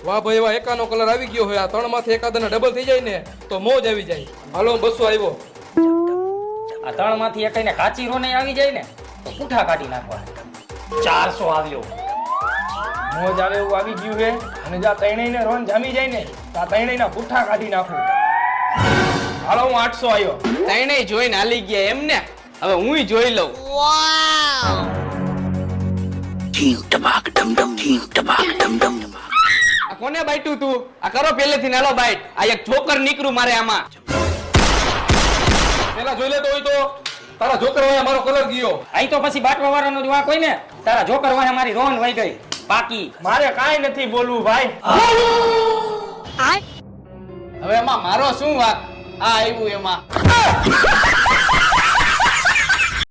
વાહ ભાઈ વાહ, એકાનો કલર આવી ગયો હોય. આ ત્રણમાંથી એકાદાના ડબલ થઈ જાય ને તો મોજ આવી જાય. હાલો 200 આવ્યો. આ ત્રણમાંથી એકઈને કાચી રોને આવી જાય ને તો પૂઠા કાઢી નાખવા. 400 આવ્યો. મોજ આવે એવું આવી ગયું છે. અને જ્યાં ત્રણેયને રોન જામી જાય ને ત્યાં ત્રણેયના પૂઠા કાઢી નાખું. હાલો હું 800 આવ્યો. ત્રણેય જોઈને હાલી ગયા એમ ને. હવે હુંય જોઈ લઉં. આ કોને બાઈટું તું? આ કરો પહેલેથી નાલો બાઈટ. આ એક જોકર નીકળું મારે આમાં. પેલા જોઈ લેતો હોય તો તારા જોકર વાળા મારો કલર ગયો. અહીં તો પછી બાટવા વાળાનો જ વાંક હોય ને. તારા જોકર વાળા મારી રોન વહી ગઈ. બાકી મારે કાંઈ નથી બોલવું ભાઈ. હવે એમાં મારો શું વાંક? આ આવ્યું એમાં.